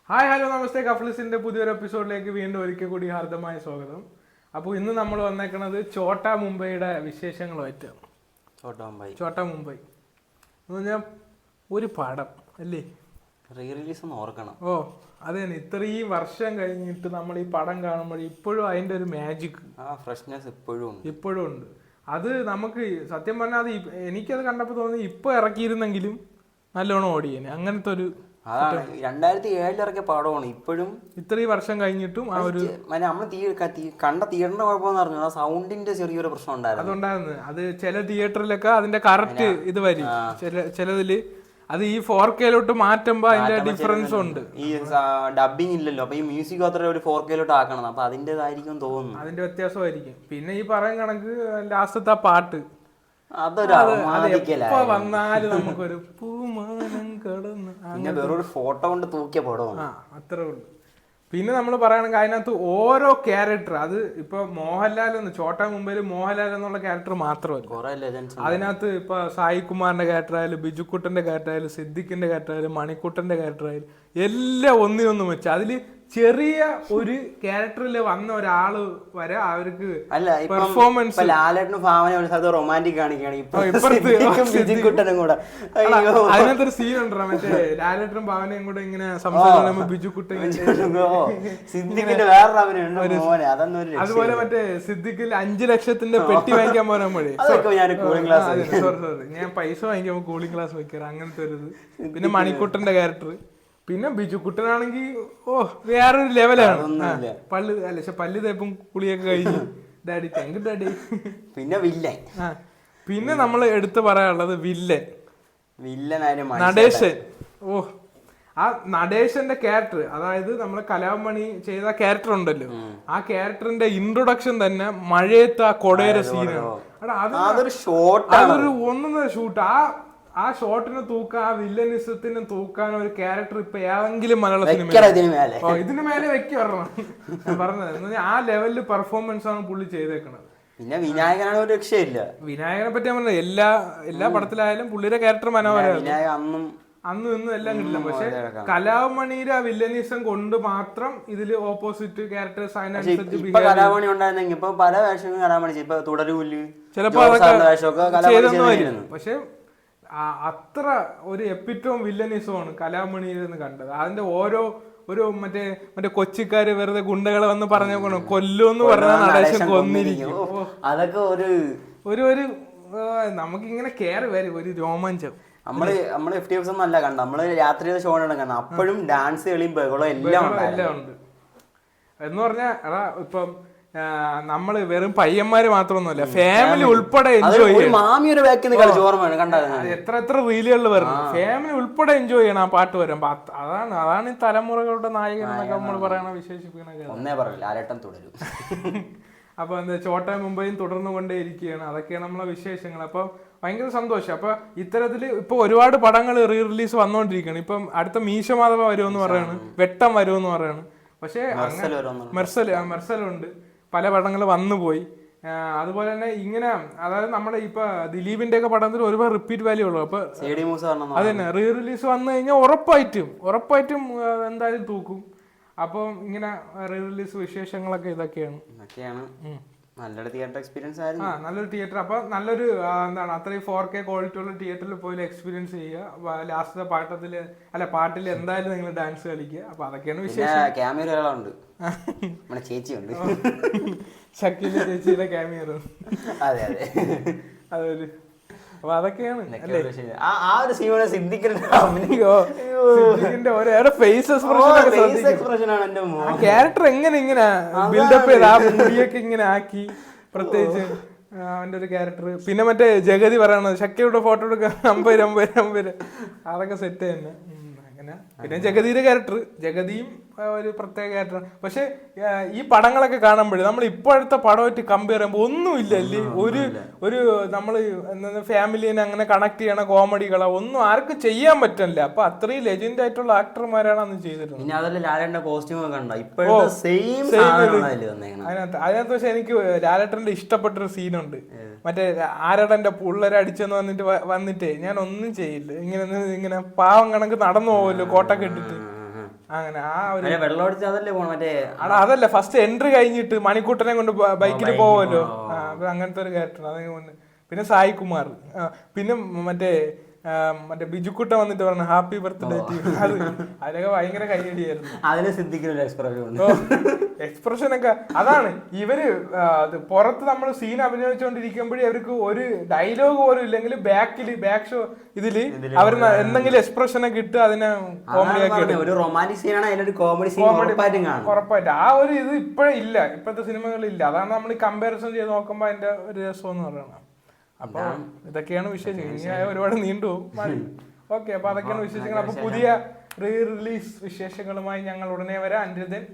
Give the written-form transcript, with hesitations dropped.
Hi hello നമസ്തേ. കഫ്ലിസിന്റെ പുതിയൊരു എപ്പിസോഡിലേക്ക് വീണ്ടും ഒരിക്കൽ കൂടി ഹാർദമായ സ്വാഗതം. അപ്പോൾ ഇന്ന് നമ്മൾ വന്നേക്കുന്നത് ചോട്ടാ മുംബൈയുടെ വിശേഷങ്ങളുമായിട്ടാണ്. ചോട്ടാ മുംബൈ എന്ന് പറഞ്ഞാൽ ഒരു പടം അല്ലേ, റീ റിലീസ് ഒന്ന് ഓർക്കണം. ഓ അതെ, ഇത്രയും വർഷം കഴിഞ്ഞിട്ട് നമ്മൾ ഈ പടം കാണുമ്പോൾ ഇപ്പോഴും അതിൻ്റെ ഒരു മാജിക്, ഫ്രഷ്നെസ് ഇപ്പോഴും ഉണ്ട്. അത് നമുക്ക് സത്യം പറഞ്ഞാൽ അത് എനിക്കത് കണ്ടപ്പോൾ തോന്നി ഇപ്പോൾ ഇറക്കിയിരുന്നെങ്കിലും നല്ലോണം ഓടിയേനെ. അങ്ങനത്തെ ഒരു അതാണ് 2007 ഇറക്കിയ പടമാണ് ഇപ്പോഴും ഇത്രയും വർഷം കഴിഞ്ഞിട്ടും ആ ഒരു നമ്മൾ കണ്ട തിയേറ്ററിന്റെ കുഴപ്പമെന്ന് പറഞ്ഞു, ആ സൗണ്ടിന്റെ ചെറിയൊരു പ്രശ്നം ഉണ്ടായിരുന്നു. അതുണ്ടായിരുന്നു. അത് ചില തിയേറ്ററിലൊക്കെ അതിന്റെ കറക്റ്റ് ഇത് വരും, ചിലതില് അത് ഈ 4K മാറ്റുമ്പോ അതിന്റെ ഡിഫറൻസ് ഉണ്ട്. ഈ ഡബിങ് ഇല്ലല്ലോ, അപ്പൊ ഈ മ്യൂസിക് അത്ര ഒരു 4K ആക്കണം, അപ്പൊ അതിന്റേതായിരിക്കും തോന്നുന്നു, അതിന്റെ വ്യത്യാസമായിരിക്കും. പിന്നെ ഈ പറയുന്ന കണക്ക് ലാസ്റ്റത്തെ പാട്ട് വന്നാലും നമുക്കൊരു പൂമാനം കടന്ന് പിന്നെ വേറൊരു ഫോട്ടോ കൊണ്ട് തൂക്കിയ പടമാണ്, അത്രേ ഉള്ളൂ. പിന്നെ നമ്മൾ പറയുകയാണെങ്കിൽ അതിനകത്ത് ഓരോ ക്യാരക്ടർ, അത് ഇപ്പൊ മോഹൻലാൽ ചോട്ടാ മുംബൈയിൽ മോഹൻലാൽ എന്നുള്ള ക്യാരക്ടർ മാത്രമല്ല, അതിനകത്ത് ഇപ്പൊ സായി കുമാറിന്റെ ക്യാരക്ടർ ആയാലും ബിജുക്കുട്ടന്റെ ക്യാരക്ടർ ആയാലും സിദ്ദിഖിന്റെ ക്യാരക്ടർ ആയാലും മണിക്കുട്ടന്റെ ക്യാരക്ടർ ആയാലും എല്ലാം ഒന്നിനൊന്നും വെച്ച് അതില് ചെറിയ ഒരു ക്യാരക്ടറിൽ വന്ന ഒരാള് വരെ അവർക്ക് പെർഫോമൻസ്. റൊമാൻറ്റിക് കാണിക്കുകയാണ് അതിനകത്തൊരു സീൻ ഉണ്ടോ, മറ്റേ ലാലേട്ടനും ഭാവനയും കൂടെ ഇങ്ങനെ സംസാരിക്കുമ്പോൾ ബിജുക്കുട്ടൻ, അതുപോലെ മറ്റേ സിദ്ദിഖിൽ 5 ലക്ഷത്തിന്റെ പെട്ടി വാങ്ങിക്കാൻ പോകുമ്പോഴേ സോറി ഞാൻ പൈസ വാങ്ങിക്കുമ്പോ കൂളിംഗ് ഗ്ലാസ് വെക്കാറ്, അങ്ങനത്തെ ഒരു ഇത്. പിന്നെ മണിക്കുട്ടന്റെ ക്യാരക്ടർ, പിന്നെ ബിജുക്കുട്ടനാണെങ്കിൽ വേറൊരു ലെവലാണ്. പല്ല് തേപ്പും കുളിയൊക്കെ കഴിഞ്ഞു ഡാഡി താങ്ക് യു ഡാഡി. പിന്നെ വില്ലൻ, പിന്നെ നമ്മൾ എടുത്തു പറയാനുള്ളത് വില്ലൻ നടേശൻ. ആ നടേശന്റെ ക്യാരക്ടർ, അതായത് നമ്മളെ കലാമണി ചെയ്ത ക്യാരക്ടർ ഉണ്ടല്ലോ, ആ ക്യാരക്ടറിന്റെ ഇൻട്രൊഡക്ഷൻ തന്നെ മഴയത്ത് ആ കൊടേര സീനാണ്. അതൊരു ഒന്നൊന്നര ഷൂട്ട്. ആ ഷോട്ടിന് തൂക്കാൻ, ആ വില്ലനിസത്തിന് തൂക്കാൻ ഒരു ക്യാരക്ടർ ഇപ്പൊ ഏതെങ്കിലും മലയാള സിനിമ ഇതിന് മേലെ വെക്കി വരണം. ഞാൻ പറഞ്ഞത് ആ ലെവലില് പെർഫോമൻസ് ആണ് പുള്ളി ചെയ്തേക്കണത്. പിന്നെ വിനായകനാണ് ഒരു രക്ഷയില്ല. വിനായകനെ പറ്റി ഞാൻ പറഞ്ഞത് എല്ലാ പടത്തിലായാലും പുള്ളിയുടെ ക്യാരക്ടർ മനോഹരമാണ്, അന്നും ഇന്നും എല്ലാം കിട്ടില്ല. പക്ഷെ കലാമണിയുടെ ആ വില്ലനിസം കൊണ്ട് മാത്രം ഇതില് ഓപ്പോസിറ്റ് ക്യാരക്ടേഴ്സ് അതിനനുസരിച്ച് കലാമണി ഉണ്ടായിരുന്നെങ്കിൽ ഇപ്പൊ പല വേഷങ്ങളും കലാമണി തുടരൂല് ചിലപ്പോ ചെയ്തെന്നു. പക്ഷെ അത്ര ഒരു എപ്പിറ്റോം വില്ലനിസമാണ് കലാമണിയിൽ നിന്ന് കണ്ടത്. അതിന്റെ ഒരു മറ്റേ കൊച്ചിക്കാര് വെറുതെ ഗുണ്ടകളെ വന്ന് പറഞ്ഞ കൊല്ലുമെന്ന് പറഞ്ഞാൽ നടേശൻ കൊന്നിരിക്കും. അതൊക്കെ ഒരു നമുക്കിങ്ങനെ കയറി വരും ഒരു രോമാഞ്ചം. നമ്മള് FTX ഒന്നും അല്ല കണ്ട, നമ്മള് രാത്രി ഷോ കണ്ട, അപ്പോഴും ഡാൻസ് കളിയും ബഹളവും എല്ലാം ഉണ്ട്. എന്ന് പറഞ്ഞാ ഇപ്പം നമ്മള് വെറും പയ്യന്മാര് മാത്രമൊന്നുമല്ല, ഫാമിലി ഉൾപ്പെടെ എൻജോയ് ചെയ്യണം. എത്ര റീലുകളിൽ വരുന്നു, ഫാമിലി ഉൾപ്പെടെ എൻജോയ് ചെയ്യണം ആ പാട്ട് വരുമ്പോ. അതാണ് ഈ തലമുറകളുടെ നായകൻ എന്നൊക്കെ നമ്മൾ പറയണ വിശേഷിപ്പിക്കണ. അപ്പൊ എന്താ ചോട്ടാ മുംബൈയും തുടർന്നു കൊണ്ടേ ഇരിക്കുകയാണ്. അതൊക്കെയാണ് നമ്മളെ വിശേഷങ്ങൾ. അപ്പൊ ഭയങ്കര സന്തോഷം. അപ്പൊ ഇത്തരത്തില് ഇപ്പൊ ഒരുപാട് പടങ്ങൾ റീ റിലീസ് വന്നോണ്ടിരിക്കുകയാണ്. ഇപ്പം അടുത്ത മീശ മാധവ വരുമെന്ന് പറയാണ്, വെട്ടം വരുമെന്ന് പറയാണ്. പക്ഷെ മെർസലുണ്ട്, പല പടങ്ങൾ വന്നുപോയി. അതുപോലെ തന്നെ ഇങ്ങനെ, അതായത് നമ്മുടെ ഇപ്പൊ ദിലീപിന്റെ ഒക്കെ പടത്തിൽ ഒരുപാട് റിപ്പീറ്റ് വാല്യൂ ഉള്ളു. അപ്പൊ അത് തന്നെ റീ റിലീസ് വന്നു കഴിഞ്ഞാൽ ഉറപ്പായിട്ടും എന്തായാലും തൂക്കും. അപ്പം ഇങ്ങനെ റീ റിലീസ് വിശേഷങ്ങളൊക്കെ ഇതൊക്കെയാണ്. നല്ലൊരു തിയേറ്റർ എക്സ്പീരിയൻസ് ആയിരുന്നു. നല്ലൊരു തിയേറ്റർ. അപ്പൊ നല്ലൊരു എന്താണ് അത്രയും 4K ക്വാളിറ്റി ഉള്ള തിയേറ്ററിൽ പോയി എക്സ്പീരിയൻസ് ചെയ്യുക. ലാസ്റ്റത്തെ പാട്ടിൽ എന്തായാലും നിങ്ങൾ ഡാൻസ് കളിക്കുക. അപ്പൊ അതൊക്കെയാണ് വിശേഷം. ക്യാമറകളുണ്ട്, ചേച്ചിയുണ്ട്, ഷക്കീല ചേച്ചിയുടെ ക്യാമിയർ. അതൊരു അപ്പൊ അതൊക്കെയാണ് ക്യാരക്ടർ എങ്ങനെ ബിൽഡപ്പ് ചെയ്ത് ആ മുടിയൊക്കെ ഇങ്ങനെ ആക്കി, പ്രത്യേകിച്ച് അവന്റെ ഒരു ക്യാരക്ടർ. പിന്നെ മറ്റേ ജഗതി പറയണത് ഷക്കയുടെ ഫോട്ടോ എടുക്കാൻ 50 അതൊക്കെ സെറ്റ് തന്നെ. പിന്നെ ജഗതിയുടെ ക്യാരക്ടർ, ജഗതിയും ഒരു പ്രത്യേക ക്യാരക്ടറാണ്. പക്ഷെ ഈ പടങ്ങളൊക്കെ കാണുമ്പോഴേ നമ്മൾ ഇപ്പോഴത്തെ പടമായിട്ട് കമ്പയർ ചെയ്യുമ്പോൾ ഒന്നുമില്ല അല്ലേ, ഒരു നമ്മൾ ഫാമിലിനെ അങ്ങനെ കണക്ട് ചെയ്യണ കോമഡികളോ ഒന്നും ആർക്കും ചെയ്യാൻ പറ്റില്ല. അപ്പൊ അത്രയും ലെജൻഡ് ആയിട്ടുള്ള ആക്ടർമാരാണ് അന്ന് ചെയ്തിരുന്നത്. അതിനകത്ത് പക്ഷെ എനിക്ക് ലാലേട്ടന്റെ ഇഷ്ടപ്പെട്ടൊരു സീനുണ്ട്. മറ്റേ ആരടന്റെ പുള്ളരെ അടിച്ചെന്ന് വന്നിട്ടേ ഞാൻ ഒന്നും ചെയ്യില്ല, ഇങ്ങനെ പാവം കണക്ക് നടന്നു പോവല്ലോ കോട്ടൊക്കെ ഇട്ടിട്ട്. അങ്ങനെ ആ ഒരു വെള്ളം അടിച്ച് അതല്ലേ പോണം മറ്റേ ആടാ അതല്ല ഫസ്റ്റ് എൻട്രി കഴിഞ്ഞിട്ട് മണിക്കൂട്ടനെ കൊണ്ട് ബൈക്കിൽ പോവല്ലോ. അപ്പൊ അങ്ങനത്തെ ഒരു ക്യാരക്ടർ അതങ്ങനെ. പിന്നെ സായി കുമാർ, പിന്നെ മറ്റേ ബിജുക്കുട്ട വന്നിട്ട് പറഞ്ഞു ഹാപ്പി ബർത്ത്ഡേ ടു യു. അതിലൊക്കെ ഭയങ്കര കയ്യടിയായിരുന്നു. അതിന് സിദ്ധിക്കുന്ന എക്സ്പ്രഷൻ ഒക്കെ അതാണ്. ഇവര് പുറത്ത് നമ്മൾ സീൻ അഭിനയിച്ചുകൊണ്ടിരിക്കുമ്പോഴേ അവർക്ക് ഒരു ഡയലോഗ് പോലും ഇല്ലെങ്കിൽ ബാക്ക് ഷോ ഇതില് അവർ എന്തെങ്കിലും എക്സ്പ്രഷൻ ഒക്കെ ഇട്ട് അതിനെ കോമഡി ആക്കി ഒരു റൊമാൻറ്റിക് സീനാണ് അതിലൊരു കോമഡി സീൻ ഉറപ്പായിട്ട്. ആ ഒരു ഇത് ഇപ്പോഴും ഇല്ല, ഇപ്പോഴത്തെ സിനിമകളിൽ ഇല്ല. അതാണ് നമ്മൾ കമ്പാരിസൺ ചെയ്ത് നോക്കുമ്പോ അതിന്റെ ഒരു രസം എന്ന് പറയുന്നത്. അപ്പൊ ഇതൊക്കെയാണ് വിശേഷങ്ങൾ. ഇനി ഒരുപാട് നീണ്ടുപോകും. ഓക്കെ, അപ്പൊ അതൊക്കെയാണ് വിശേഷങ്ങൾ. അപ്പൊ പുതിയ റീ റിലീസ് വിശേഷങ്ങളുമായി ഞങ്ങൾ ഉടനെ വരാം. അൻറ്റിൽ ദെൻ